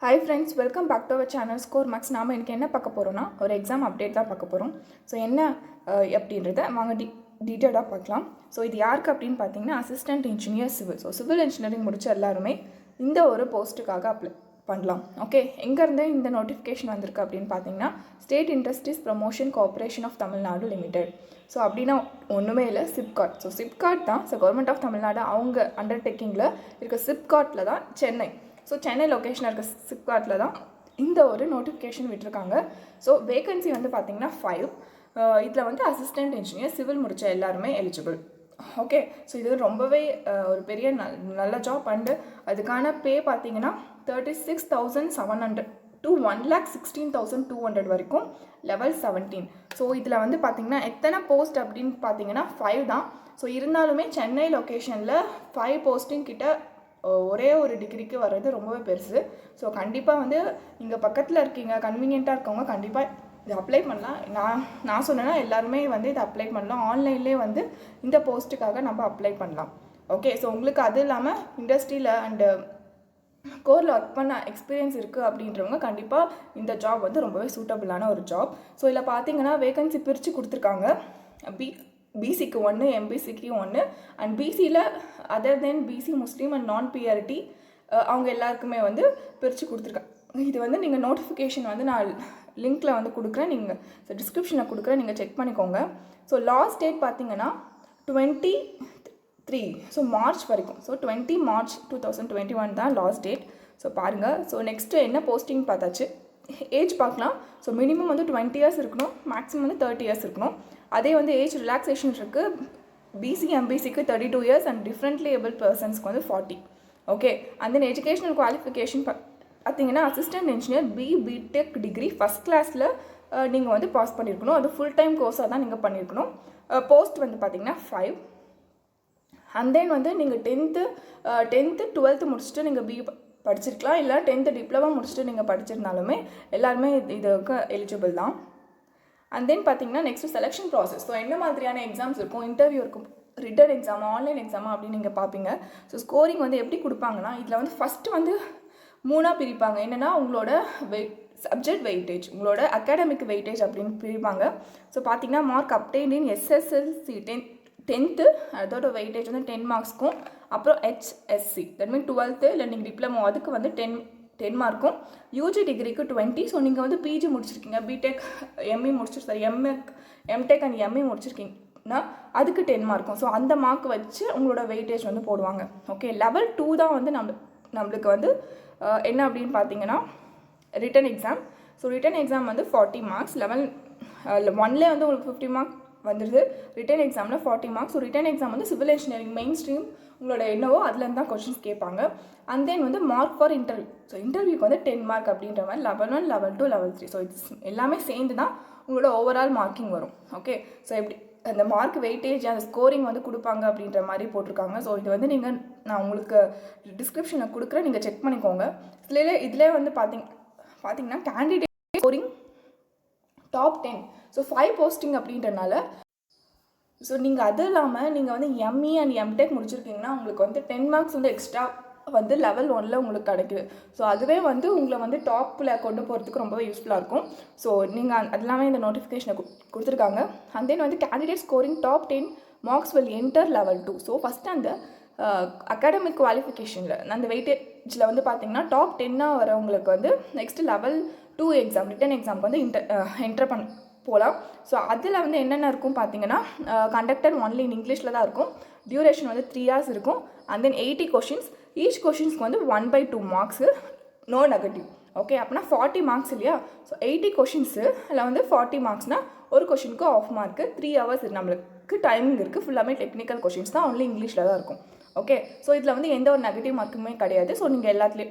Hi friends, welcome back to our channel Score Max. நாம இன்னைக்கு என்ன பார்க்க போறோம்னா ஒரு எக்ஸாம் அப்டேட் தான் பார்க்க போறோம். ஸோ என்ன அப்படின்றத வாங்க டீட்டெயிலாக பார்க்கலாம். ஸோ இது யாருக்கு அப்படின்னு பார்த்தீங்கன்னா assistant engineer civil. So civil engineering முடிச்ச எல்லாருமே இந்த ஒரு போஸ்ட்டுக்காக அப்ளை பண்ணலாம். ஓகே, எங்கேருந்து இந்த நோட்டிஃபிகேஷன் வந்திருக்கு அப்படின்னு பார்த்தீங்கன்னா state industries promotion corporation of Tamil Nadu limited. So அப்படின்னா ஒன்றுமே இல்லை, சிப்காட். ஸோ சிப்காட் தான் கவர்மெண்ட் ஆஃப் தமிழ்நாடு அவங்க அண்டர்டேக்கிங்கில் இருக்க சிப்காட்டில் தான் சென்னை. ஸோ சென்னை லொக்கேஷனில் இருக்க சிப்காட்டில் தான் இந்த ஒரு நோட்டிஃபிகேஷன் விட்டுருக்காங்க. ஸோ வேகன்சி வந்து பார்த்திங்கன்னா 5. இதில் வந்து அசிஸ்டன்ட் இன்ஜினியர் சிவில் முடித்த எல்லாருமே எலிஜிபிள். ஓகே, ஸோ இது ரொம்பவே ஒரு பெரிய நல்ல ஜாப். அண்டு அதுக்கான பே பார்த்திங்கன்னா 36,700 to 1,16,200 வரைக்கும் லெவல் 17. ஸோ இதில் வந்து பார்த்திங்கன்னா எத்தனை போஸ்ட் அப்படின்னு பார்த்தீங்கன்னா 5 தான். ஸோ இருந்தாலுமே சென்னை லொக்கேஷனில் 5 போஸ்டிங் கிட்ட ஒரே ஒரு டிகிரிக்கு வர்றது ரொம்பவே பெருசு. ஸோ கண்டிப்பாக வந்து இங்கே பக்கத்தில் இருக்கீங்க, கன்வீனியண்ட்டாக இருக்கவங்க கண்டிப்பாக இது அப்ளை பண்ணலாம். நான் சொன்னேன்னா எல்லாருமே வந்து இதை அப்ளை பண்ணலாம். ஆன்லைன்லேயே வந்து இந்த போஸ்ட்டுக்காக நம்ம அப்ளை பண்ணலாம். ஓகே, ஸோ உங்களுக்கு அது இல்லாமல் இண்டஸ்ட்ரியில் அண்டு கோரில் ஒர்க் பண்ண எக்ஸ்பீரியன்ஸ் இருக்குது அப்படின்றவங்க கண்டிப்பாக இந்த ஜாப் வந்து ரொம்பவே சூட்டபிளான ஒரு ஜாப். ஸோ இதில் பார்த்தீங்கன்னா வேகன்சி பிரித்து கொடுத்துருக்காங்க. பிசிக்கு 1, எம்பிசிக்கு 1 அண்ட் பிசியில் அதர் தென் பிசி முஸ்லீம் அண்ட் நான் பிஆர்டி அவங்க எல்லாருக்குமே வந்து பிரித்து கொடுத்துருக்காங்க. இது வந்து நீங்கள் நோட்டிஃபிகேஷன் வந்து நான் லிங்க்கில் வந்து கொடுக்குறேன், நீங்கள் டிஸ்கிரிப்ஷனில் கொடுக்குறேன், நீங்கள் செக் பண்ணிக்கோங்க. ஸோ லாஸ்ட் டேட் பார்த்தீங்கன்னா 23, ஸோ மார்ச் வரைக்கும். ஸோ 20 மார்ச் 2021 தான் லாஸ்ட் டேட். ஸோ பாருங்கள். ஸோ நெக்ஸ்ட்டு என்ன போஸ்டிங் பார்த்தாச்சு. ஏஜ் பார்க்கலாம். ஸோ மினிமம் வந்து 20 இயர்ஸ் இருக்கணும், மேக்ஸிமம் வந்து 30 இயர்ஸ் இருக்கணும். அதே வந்து ஏஜ் ரிலாக்ஸேஷன் இருக்குது. பிசி எம்பிசிக்கு 32 இயர்ஸ் அண்ட் டிஃப்ரெண்ட்லி ஏபிள் பர்சன்ஸ்க்கு வந்து 40. Okay, and then educational qualification பார்த்தீங்கன்னா assistant engineer BTech degree first கிளாஸில் நீங்கள் வந்து பாஸ் பண்ணியிருக்கணும். அது ஃபுல் டைம் கோர்ஸாக தான் நீங்கள் பண்ணியிருக்கணும். போஸ்ட் வந்து பார்த்தீங்கன்னா 5. அண்ட் தென் வந்து நீங்கள் 10th 12th முடிச்சுட்டு நீங்கள் பிஇ படிச்சிருக்கலாம், இல்லை 10th டிப்ளமோ முடிச்சுட்டு நீங்கள் படிச்சிருந்தாலுமே எல்லாருமே இதுக்கு எலிஜிபிள் தான். அண்ட் தென் பார்த்தீங்கன்னா நெக்ஸ்ட்டு செலெக்ஷன் ப்ராசஸ். ஸோ என்ன மாதிரியான எக்ஸாம்ஸ் இருக்கும், இன்டர்வியூ இருக்கும், ரிட்டன் எக்ஸாமா ஆன்லைன் எக்ஸாமா அப்படின்னு நீங்கள் பார்ப்பீங்க. ஸோ ஸ்கோரிங் வந்து எப்படி கொடுப்பாங்கன்னா இதில் வந்து ஃபஸ்ட்டு வந்து 3ஆக பிரிப்பாங்க. என்னென்னா உங்களோட சப்ஜெக்ட் வெயிட்டேஜ், உங்களோட அகாடமிக் வெயிட்டேஜ் அப்படின்னு பிரிப்பாங்க. ஸோ பார்த்தீங்கன்னா மார்க் அப்டெய்ன்ட் இன் எஸ்எஸ்எல்சி 10th அதோட வெயிட்டேஜ் வந்து 10 மார்க்ஸ்க்கும், அப்புறம் ஹெச்எஸ்சி தட் மீன் 12th இல்லை நீங்கள் டிப்ளமோ அதுக்கு வந்து 10 மார்க்கும், யூஜி டிகிரிக்கு 20. ஸோ நீங்கள் வந்து பிஜி முடிச்சிருக்கீங்க, BTech ME MTech and ME முடிச்சிருக்கீங்கன்னா அதுக்கு 10 மார்க்கும். ஸோ அந்த மார்க் வச்சு உங்களோட வெயிட்டேஜ் வந்து போடுவாங்க. ஓகே, லெவல் 2 தான் வந்து நம்மளுக்கு வந்து என்ன அப்படின்னு பார்த்தீங்கன்னா written exam. So written exam வந்து 40 மார்க்ஸ். லெவல் 1லே வந்து உங்களுக்கு 50 மார்க் வந்துடுது. ரிட்டன் எக்ஸாமில் 40 மார்க்ஸ். ஸோ ரிட்டன் எக்ஸாம் வந்து சிவில் இன்ஜினியரிங் மெயின் ஸ்ட்ரீம் உங்களோட என்னவோ அதுலேருந்து தான் கொஷின்ஸ் கேட்பாங்க. அண்ட் தென் வந்து மார்க் ஃபார் இன்டர்வியூ. ஸோ இன்டர்வியூக்கு வந்து 10 மார்க் அப்படின்ற மாதிரி லெவல் 1, லெவல் 2, லெவல் 3. ஸோ இது எல்லாமே சேர்ந்து தான் உங்களோட ஓவரால் மார்க்கிங் வரும். ஓகே, ஸோ எப்படி அந்த மார்க் வெயிட்டேஜ் அந்த ஸ்கோரிங் வந்து கொடுப்பாங்க அப்படின்ற மாதிரி போட்டிருக்காங்க. ஸோ இது வந்து நான் உங்களுக்கு டிஸ்கிரிப்ஷனில் கொடுக்குறேன், நீங்கள் செக் பண்ணிக்கோங்க. இதிலே வந்து பார்த்தீங்கன்னா candidate scoring top 10. So 5 posting அப்படின்றனால ஸோ நீங்கள் அது இல்லாமல் நீங்கள் வந்து எம்இ அண்ட் எம்டெக் முடிச்சிருக்கீங்கன்னா உங்களுக்கு வந்து 10 மார்க்ஸ் வந்து எக்ஸ்ட்ரா வந்து லெவல் 1ல் உங்களுக்கு கிடைக்குது. ஸோ அதுவே வந்து உங்களை வந்து டாப்பில் கொண்டு போகிறதுக்கு ரொம்பவே யூஸ்ஃபுல்லாக இருக்கும். ஸோ நீங்கள் அது எல்லாமே இந்த நோட்டிஃபிகேஷனை கொடுத்துருக்காங்க. அண்ட் தென் வந்து candidate scoring top 10 marks will enter level 2. So first அந்த அகாடமிக் குவாலிஃபிகேஷனில் அந்த வெயிட்டேஜில் வந்து பார்த்தீங்கன்னா டாப் 10ஆக வரவங்களுக்கு வந்து நெக்ஸ்ட்டு லெவல் 2 எக்ஸாம் ரிட்டன் எக்ஸாமுக்கு வந்து என்டர் போகலாம். ஸோ அதில் வந்து என்னென்ன இருக்கும் பார்த்தீங்கன்னா கண்டக்டர் ஒன்லி இன் இங்கிலீஷில் தான் இருக்கும். டியூரேஷன் வந்து 3 hours இருக்கும். And then 80 questions. ஈச் கொஷின்ஸ்க்கு வந்து 1/2 மார்க்ஸு, நோ நெகட்டிவ். ஓகே, அப்படின்னா 40 மார்க்ஸ் இல்லையா. ஸோ 80 கொஷின்ஸு அதில் வந்து 40 மார்க்ஸ்னால் ஒரு கொஷினுக்கு ஆஃப் மார்க்கு. 3 hours நம்மளுக்கு டைமிங் இருக்குது. ஃபுல்லாமே டெக்னிக்கல் கொஷின்ஸ் தான், ஒன்லி இங்கிலீஷில் தான் இருக்கும். ஓகே, ஸோ இதில் வந்து எந்த ஒரு நெகட்டிவ் மார்க்குமே கிடையாது. ஸோ நீங்கள்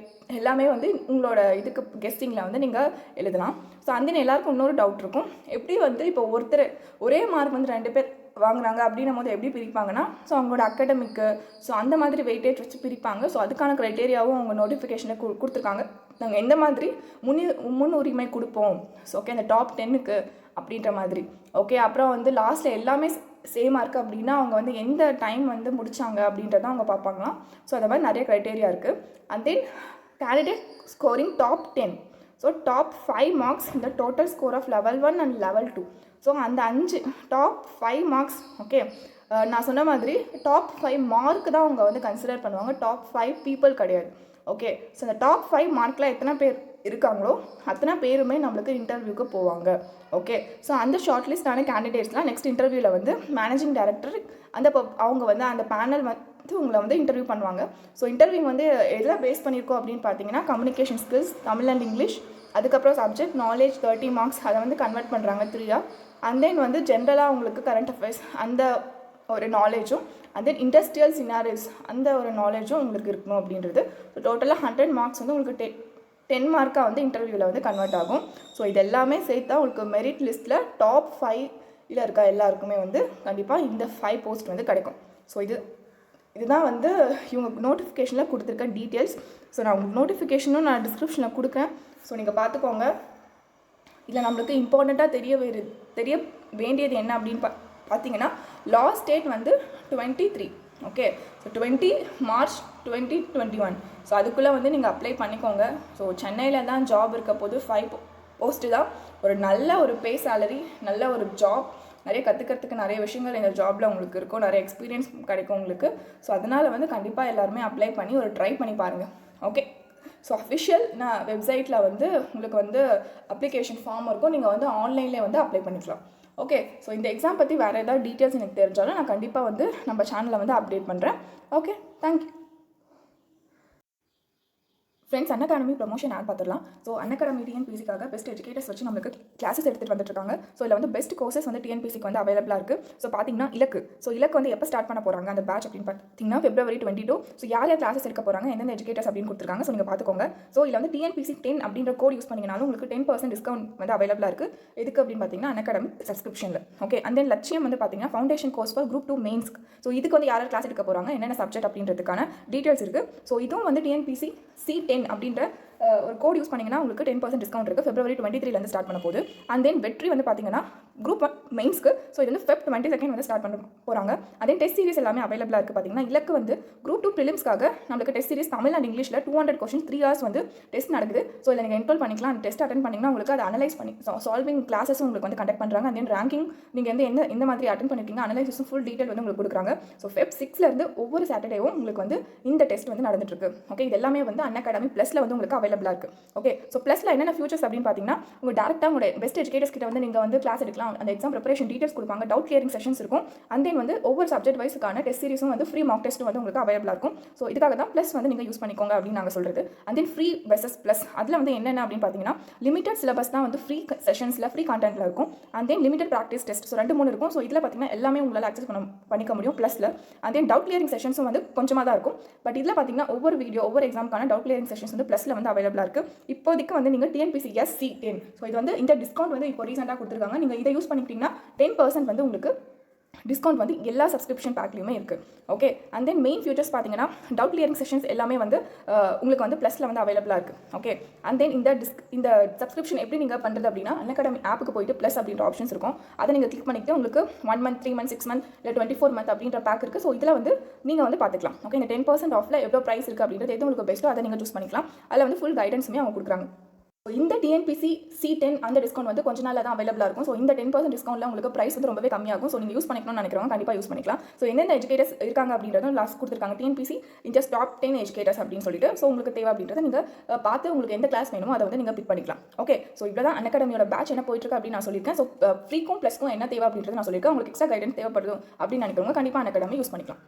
எல்லாமே வந்து உங்களோட இதுக்கு கெஸ்டிங்கில் வந்து நீங்கள் எழுதலாம். ஸோ அந்த எல்லாருக்கும் இன்னொரு டவுட் இருக்கும், எப்படி வந்து இப்போ ஒருத்தர் ஒரே மார்க் வந்து 2 பேர் வாங்குறாங்க அப்படின்னும் போது எப்படி பிரிப்பாங்கன்னா ஸோ அவங்களோட அகாடமிக்கு ஸோ அந்த மாதிரி வெயிட்டேஜ் வச்சு பிரிப்பாங்க. ஸோ அதுக்கான க்ரைட்டேரியாவும் அவங்க நோட்டிஃபிகேஷனை கொடுத்துருக்காங்க. நாங்கள் எந்த மாதிரி முன்னுரிமை கொடுப்போம். ஸோ ஓகே, அந்த டாப் 10க்கு அப்படின்ற மாதிரி. ஓகே, அப்புறம் வந்து லாஸ்ட்டில் எல்லாமே சேமாக இருக்குது அப்படின்னா அவங்க வந்து எந்த டைம் வந்து முடித்தாங்க அப்படின்றத அவங்க பார்ப்பாங்களாம். ஸோ அந்த மாதிரி நிறைய க்ரைட்டேரியா இருக்குது. And then candidate scoring top 10. So top 5 marks in the total score of level 1 and level 2. So அந்த 5 டாப் 5 மார்க்ஸ் ஓகே நான் சொன்ன மாதிரி டாப் 5 மார்க் தான் அவங்க வந்து கன்சிடர் பண்ணுவாங்க, டாப் 5 பீப்புள் கிடையாது. ஓகே, ஸோ அந்த டாப் 5 மார்க்கில் எத்தனை பேர் இருக்காங்களோ அத்தனை பேருமே நம்மளுக்கு இன்டர்வியூக்கு போவாங்க. ஓகே, ஸோ அந்த ஷார்ட் லிஸ்டான கேண்டிடேட்ஸ்லாம் நெக்ஸ்ட் இன்டர்வியூவில் வந்து மேனேஜிங் டைரக்டர் அவங்க வந்து அந்த பேனல் வந்து உங்களை வந்து இன்டர்வியூ பண்ணுவாங்க. ஸோ இன்டர்வியூ வந்து எதில் பேஸ் பண்ணியிருக்கோம் அப்படின்னு பார்த்தீங்கன்னா communication skills, Tamil and English, அதுக்கப்புறம் சப்ஜெக்ட் நாலேஜ் 30 மார்க்ஸ் அதை வந்து கன்வெர்ட் பண்ணுறாங்க 3 அண்ட் தென் வந்து ஜென்ரலாக உங்களுக்கு கரண்ட் அஃபேர்ஸ் அந்த ஒரு நாலேஜும் அண்ட் தென் இண்டஸ்ட்ரியல் சினாரிஸ் அந்த ஒரு நாலேஜும் உங்களுக்கு இருக்கணும் அப்படின்றது. ஸோ டோட்டலாக 100 மார்க்ஸ் வந்து உங்களுக்கு 10 மார்க்காக வந்து இன்டர்வியூவில் வந்து கன்வெர்ட் ஆகும். ஸோ இது எல்லாமே சேர்த்தா உங்களுக்கு மெரிட் லிஸ்ட்டில் டாப் 5 இருக்க எல்லாருக்குமே வந்து கண்டிப்பாக இந்த 5 போஸ்ட் வந்து கிடைக்கும். ஸோ இதுதான் வந்து இவங்க நோட்டிஃபிகேஷனில் கொடுத்துருக்க டீட்டெயில்ஸ். ஸோ நான் உங்களுக்கு நோட்டிஃபிகேஷனும் நான் டிஸ்கிரிப்ஷனில் கொடுக்குறேன். ஸோ நீங்கள் பார்த்துக்கோங்க. இதில் நம்மளுக்கு இம்பார்ட்டண்ட்டாக தெரிய வேண்டியது என்ன அப்படின்னு பார்த்தீங்கன்னா லாஸ்ட் டேட் வந்து 23. Okay, so 20 March 2021. ஸோ அதுக்குள்ளே வந்து நீங்கள் அப்ளை பண்ணிக்கோங்க. ஸோ சென்னையில் தான் ஜாப் இருக்க போது 5 போஸ்ட்டு தான். ஒரு நல்ல ஒரு பே சேலரி, நல்ல ஒரு ஜாப், நிறைய கற்றுக்கிறதுக்கு நிறைய விஷயங்கள் இந்த ஜாபில் உங்களுக்கு இருக்கும், நிறைய எக்ஸ்பீரியன்ஸ் கிடைக்கும் உங்களுக்கு. ஸோ அதனால் வந்து கண்டிப்பாக எல்லாருமே அப்ளை பண்ணி ஒரு ட்ரை பண்ணி பாருங்கள். ஓகே, ஸோ அஃபிஷியல் நான் வெப்சைட்டில் வந்து உங்களுக்கு வந்து அப்ளிகேஷன் ஃபார்ம் இருக்கும், நீங்கள் வந்து ஆன்லைன்லேயே வந்து அப்ளை பண்ணிக்கலாம். ஓகே, ஸோ இந்த எக்ஸாம் பற்றி வேறு ஏதாவது டீட்டெயில்ஸ் எனக்கு தெரிஞ்சாலும் நான் கண்டிப்பாக வந்து நம்ம சேனலில் வந்து அப்டேட் பண்ணுறேன். Okay, thank you friends. Unacademy promotion ad பார்த்துடலாம். ஸோ அன்அகாடமி டிஎன்பிசிக்காக பெஸ்ட் எஜுகேட்டர்ஸ் வச்சு நம்மளுக்கு கிளாஸஸ் எடுத்துகிட்டு வந்துட்டுருக்காங்க. ஸோ இதில் வந்து பெஸ்ட் கோர்சஸ் வந்து டிஎன்பிசிக்கு வந்து அவைலபிளாக இருக்குது. ஸோ பார்த்தீங்கன்னா இலக்கு வந்து எப்போ ஸ்டார்ட் பண்ண போகிறாங்க அந்த பேட்ச் அப்படின்னு பார்த்தீங்கன்னா February 22. ஸோ யார் கிளாஸஸ் எடுக்க போகிறாங்க, எந்தெந்த எஜுகேட்டர்ஸ் அப்படின்னு கொடுத்துருக்காங்க. ஸோ நீங்கள் பார்த்துக்கோங்க. ஸோ இதில் வந்து டிஎன்பிசி 10 அப்படின்ற கோட் யூஸ் பண்ணிங்கனாலும் உங்களுக்கு 10% டிஸ்கவுண்ட் வந்து அவைலபிளாக இருக்குது. எதுக்கு அப்படின்னு பார்த்தீங்கன்னா அன்அகாடமி சப்ஸ்கிரிப்ஷனில். ஓகே, அண்ட் தென் லட்சியம் வந்து பார்த்தீங்கன்னா foundation course for Group 2 mains. So இதுக்கு வந்து யார் கிளாஸ் எடுக்க போகிறாங்க, என்னென்ன சப்ஜெக்ட் அப்படின்றதுக்கான டீட்டெயில்ஸ் இருக்குது. ஸோ இதுவும் வந்து டிஎன்பிசி C10 அப்படின்ற ஒரு கோட் யூஸ் பண்ணிங்கன்னா உங்களுக்கு 10% டிஸ்கவுண்ட் இருக்குது. February 23 ஸ்டார்ட் பண்ண போகுது. அண்ட் தென் வெற்றி வந்து பார்த்தீங்கன்னா Group 1 மெயின்ஸ்க்கு. ஸோ இது வந்து Feb 22 வந்து ஸ்டார்ட் பண்ண போகிறாங்க. அதே டெஸ்ட் சீரிஸ் எல்லாமே அவைலபிளாக இருக்குது. பார்த்தீங்கன்னா இலக்கு வந்து Group 2 ப்ரிலிம்ஸ்க்காக நம்மளுக்கு டெஸ்ட் சீரிஸ் தமிழ் அண்ட் இங்கிலீஷில் 200 கொஸ்டின் 3 hours வந்து டெஸ்ட் நடக்குது. ஸோ இதில் நீங்கள் என்ரோல் பண்ணிக்கலாம். அந்த டெஸ்ட் அட்டன் பண்ணிங்கன்னா உங்களுக்கு அதை அனலைஸ் பண்ணி சால்விங் கிளாஸஸும் உங்களுக்கு வந்து கண்டக்ட் பண்ணுறாங்க. அண்ட் தென் ரேங்கிங் நீங்கள் வந்து எந்த மாதிரி அட்டன் பண்ணிருக்கீங்க அனலைசிஸும் ஃபுல் டீட்டெயில் வந்து உங்களுக்கு கொடுக்குறாங்க. ஸோ Feb 6 ஒவ்வொரு சாட்டர்டேவும் உங்களுக்கு வந்து இந்த டெஸ்ட் வந்து நடந்துட்டு இருக்கு. ஓகே, இது எல்லாமே வந்து அன்அகாடமி ப்ளஸில் வந்து உங்களுக்கு அவைலபிளாக இருக்குது. ஓகே, ஸோ ப்ளஸில் என்னென்ன ஃபியூச்சர்ஸ் அப்படின்னு பார்த்தீங்கன்னா உங்கள் டேரெக்டாக உங்களுடைய பெஸ்ட் எஜுகேட்டர்ஸ் கிட்ட வந்து நீங்கள் வந்து கிளாஸ் எடுக்கலாம். அந்த எக்ஸாம் ப்ரிப்பரேஷன் டீட்டெயில்ஸ் கொடுப்பாங்க, டவுட் கிளியரிங் செஷன்ஸ் இருக்கும். அண்ட் தென் வந்து ஒவ்வொரு சப்ஜெக்ட் வைஸுக்கான டெஸ்ட் சீரிஸும் வந்து ஃப்ரீ மார்க் டெஸ்ட் வந்து உங்களுக்கு அவைலபிளாக இருக்கும். ஸோ இதுக்காக தான் ப்ளஸ் வந்து நீங்கள் யூஸ் பண்ணிக்கோங்க அப்படின்னு நாங்கள் சொல்கிறது. And then free versus plus அதில் வந்து என்னென்ன அப்படின்னு பார்த்தீங்கன்னா லிமிடெட் சிலபஸ் தான் வந்து ஃப்ரீ செஷன்ஸில் ஃப்ரீ கான்டென்ட்டில் இருக்கும். And then limited practice test. So 2-3 இருக்கும். ஸோ இதில் பார்த்தீங்கன்னா எல்லாமே உங்களால் அக்சஸ் பண்ணிக்க முடியும் ப்ளஸில். அண்ட் தென் டவுட் கிளியரிங் செஷன்ஸும் வந்து கொஞ்சமாக தான் இருக்கும். பட் இதில் பார்த்தீங்கன்னா ஒவ்வொரு எக்ஸாமுக்கான டவுட் கிளியரிங் செஷன்ஸ் வந்து ப்ளஸில் வந்து அவைலபிளாக இருக்குது. இப்போதைக்கு வந்து நீங்கள் டிஎன்பிசி C10. ஸோ இது வந்து இந்த டிஸ்கவுண்ட் வந்து இப்போ ரீசெண்டாக கொடுத்துருக்காங்க. நீங்கள் இதை யூஸ் பண்ணிக்கிட்டீங்கன்னா 10% வந்து உங்களுக்கு டிஸ்கவுண்ட் வந்து எல்லா சப்ஸ்கிரிப்ஷன் பேக்லையுமே இருக்குது. Okay, and then main features பார்த்தீங்கன்னா டவுட் கிளியரிங் செஷன்ஸ் எல்லாமே வந்து உங்களுக்கு வந்து ப்ளஸில் வந்து அவைலபிளாக இருக்குது. ஓகே, அண்ட் தென் இந்த சப்ஸ்கிரிப்ஷன் எப்படி நீங்கள் பண்ணுறது அப்படின்னா அன்அகாடமி ஆப்புக்கு போயிட்டு ப்ளஸ் அப்படின்ற ஆப்ஷன்ஸ் இருக்கும். அதை நீங்கள் கிளிக் பண்ணிக்கிட்டு உங்களுக்கு 1 month 3 months 6 months இல்லை 24 month அப்படின்ற பேக் இருக்குது. ஸோ இதில் வந்து நீங்கள் வந்து பார்த்துக்கலாம். ஓகே, இந்த 10% ஆஃபில் எவ்வளோ ப்ரைஸ் இருக்குது அப்படின்றது எது உங்களுக்கு பெஸ்ட்டோ அதை நீங்கள் சூஸ் பண்ணிக்கலாம். அதில் வந்து ஃபுல் கைடன்ஸுமே அவங்க கொடுக்குறாங்க. இந்த டிஎன்பிசி C10 அந்த டிஸ்கவுண்ட் வந்து கொஞ்ச நாளில் தான் அவைலபிளாக இருக்கும். ஸோ இந்த 10% டிஸ்கவுண்ட்டில் உங்களுக்கு ப்ரைஸ் வந்து ரொம்பவே கம்மியாகும். ஸோ நீங்கள் யூஸ் பண்ணிக்கணும்னு நினைக்கிறவங்க கண்டிப்பாக யூஸ் பண்ணிக்கலாம். ஸோ எந்தெந்த எஜுகேட்டர்ஸ் இருக்காங்க அப்படின்றதும் லாஸ்ட் கொடுத்துருக்காங்க. டிஎன்பிசி ஜஸ்ட் டாப் 10 எஜுகேட்டர்ஸ் அப்படின்னு சொல்லிட்டு. ஸோ உங்களுக்கு தேவை அப்படின்றத நீங்கள் பார்த்து உங்களுக்கு எந்த கிளாஸ் வேணுமோ அதை வந்து நீங்கள் பிக் பண்ணிக்கலாம். ஓகே, ஸோ இவ்வளோ தான் அன்அகாடமியோட பேட்ச் என்ன போயிட்டு இருக்கு அப்படின்னு நான் சொல்லியிருக்கேன். ஸோ ஃப்ரீக்கும் ப்ளஸ்க்கும் என்ன தேவை அப்படின்றது நான் சொல்லியிருக்கேன். உங்களுக்கு எக்ஸ்ட்ரா கைடன்ஸ் தேவைப்படுது அப்படின்னு நினைக்கிறவங்க கண்டிப்பாக அன்அகாடமி யூஸ் பண்ணிக்கலாம்.